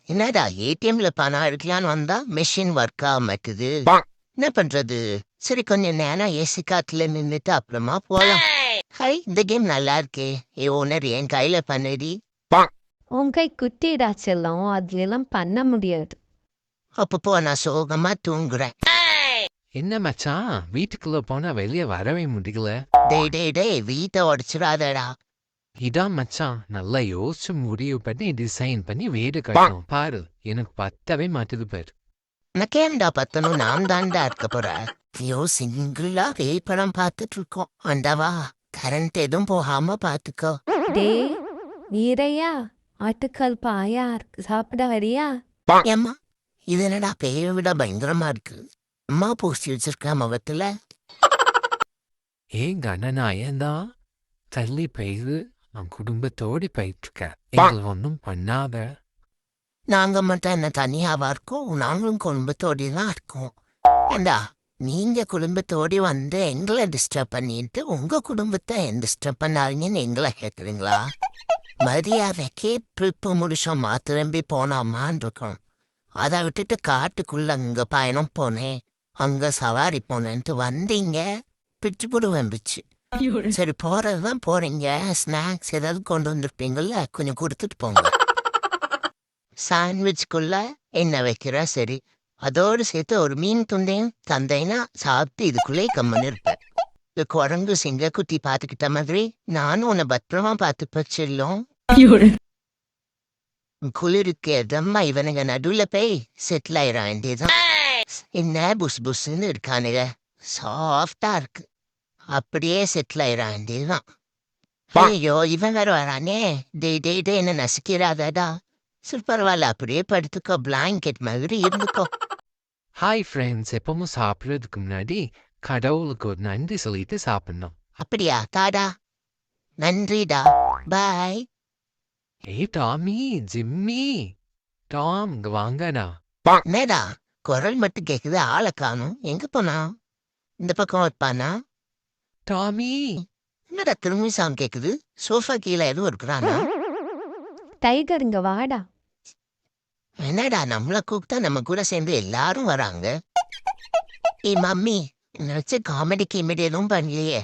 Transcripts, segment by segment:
என்னடா ஏடிஎம்ல பணம் எடுக்கலான்னு வந்தா மெஷின் ஒர்க் ஆக மாட்டுது. என்ன பண்றது? சரி கொஞ்சம் நேரம் ஏசி காத்துல நின்னுட்டு அப்புறமா போலாம். ஹை, இந்த கேம் நல்லா இருக்கே. ஓனர் என் கையில பண்ணுடி. உன் கை குட்டிடா செல்லம், அதுலாம் பண்ண முடியாது. அப்பப்போ நான் சோகமா தூங்குறேன். என்ன மச்சான், வீட்டுக்குள்ள போனா வெளியே வரவே முடியல. டேய் டேய் டேய், வீட்டை உடைச்சிடாதடா. இதான் மச்சான், நல்லா யோசிச்சு முடிவு பண்ணி டிசைன் பண்ணி வீடு கட்டணும். பாரு, எனக்கு பத்தவே மாட்டுது பாரு. எனக்கு ஏன்டா பத்தணும்? நான் தான்டா இருக்க போறேன். ஐயோ, சிங்கிளா பேய் படம் பார்த்துட்டு இருக்கோம். அண்டவா, கரண்ட் எதுவும் போகாம பாத்துக்கோ. டே வீரையா, ஆட்டுக்கால் பாயா சாப்பிட வரியா? ஏம்மா, இது என்னடா பேயை விட பயங்கரமா இருக்கு. அம்மா பூசி வச்சிருக்க முகத்துல. ஏங்க அண்ணனாயந்தான் தள்ளி பெய்து நான் குடும்பத்தோடு போயிட்டுருக்கேன். எங்களுக்கு ஒன்றும் பண்ணாத. நாங்க மட்டும் என்ன தனியாவா இருக்கோம்? நாங்களும் குடும்பத்தோடி தான் இருக்கோம். ஏண்டா, நீங்க குடும்பத்தோடி வந்து எங்களை டிஸ்டர்ப் பண்ணிட்டு உங்க குடும்பத்தை டிஸ்டர்ப் பண்ணாதீங்கன்னு எங்களை கேட்குறீங்களா? மரியாதைக்கே ட்ரிப்பு முடிச்சோமா திரும்பி போனோமான்னு இருக்கோம். அதை விட்டுட்டு காட்டுக்குள்ள அங்க பயணம் போனேன், அங்க சவாரி போனேன்ட்டு வந்தீங்க, பிச்சு போடுவேன் பிச்சு. சரி, போறதுதான் போறீங்க. ஸ்நாக்ஸ் ஏதாவது கொண்டு வந்திருப்பீங்கல்ல, கொஞ்சம் கொடுத்துட்டு போங்க. சாண்ட்விச்குள்ள என்ன வைக்கிறா சரி, அதோடு சேர்த்து ஒரு மீன் துண்டையும் தந்தைனா சாப்பிட்டு இதுக்குள்ளே கம்மன்னு இருப்பேன். இந்த குரங்கு சிங்க குட்டி பார்த்துக்கிட்ட மாதிரி நானும் உன்னை பத்திரமா பார்த்து பச்சிடலும். குளிருக்கு எதம்மா இவனுங்க நடுவுல போய் செட்டில் ஆயிட வேண்டியதுதான். என்ன புஸ் புஸ்ன்னு இருக்கானுங்க, சாஃப்டா இருக்கு. அப்படியே செட்டில் ஆயிட வேண்டியதுதான். ஐயோ, இவன் வேற வரானே. டேய் டேய் டே, என்ன நசுக்கிறாதடா. சரி பரவாயில்ல, அப்படியே படுத்துக்கோ, பிளாங்கெட் மாதிரி இருந்துக்கோ. ஹாய் ஃப்ரெண்ட்ஸ், எப்பவும் சாப்பிட்றதுக்கு முன்னாடி கடவுளுக்கு ஒரு நன்றி சொல்லிட்டு சாப்பிடணும். அப்படியா? தாடா, நன்றிடா, பாய். ஏய் டாமி, ஜிம்மி, டாம் இங்க வாங்கண்ணா. என்னடா குரல் மட்டும் கேக்குது, ஆளை காணும். எங்க போனா? இந்த பக்கம் இருப்பானா? டாமி, என்னடா திரும்பி சவுண்ட் கேக்குது? சோஃபா கீழே எதுவும் இருக்கிறானா? டைகர் இங்க வாடா. என்னடா நம்மள கூப்பிட்டா நம்ம கூட சேர்ந்து எல்லாரும் வராங்க. ஏய் மம்மி, நினைச்ச காமெடி கிமெடி எதுவும் பண்ணலையே.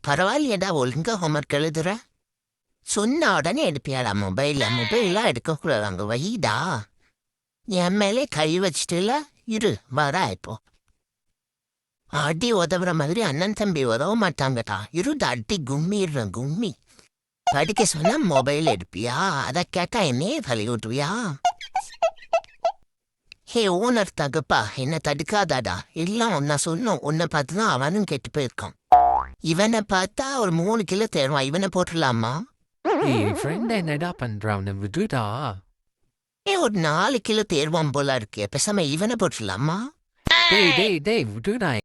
பரவாயில்லையடா, ஒழுங்கா ஹோம்ஒர்க் எழுதுற. சொன்ன உடனே எடுப்பியாடா மொபைல்லாம் எடுக்கக்கூடாது. அங்க வைடா. என் மேலே கை வச்சுட்டுல இரு, வரா இப்போ. அடி உதவுற மாதிரி அண்ணன் தம்பி உதவ மாட்டாங்கடா. இருடா, அடி கும்மிடுறேன் கும்மி. படிக்க சொன்னா மொபைல் எடுப்பியா? அதை கேட்டா என்னையே தலை விட்டுவியா? ஹே ஓனர் தகுப்பா, என்ன தடுக்காதாடா. எல்லாம் ஒன்னா சொல்லணும். உன்னை பார்த்துதான் அவனும் கெட்டு போயிருக்கான். இவனை பார்த்தா ஒரு 3 கிலோ தேர்வான். இவனை போட்டுடலாமா? என் ஃப்ரெண்ட் என்னடா பண்றான், விடுடா. ஒரு 4 கிலோ தேர்வான் போல இருக்கு. பேசாம இவனை போட்டுடலாமா? டேய் டேய் டேய், விடுடா.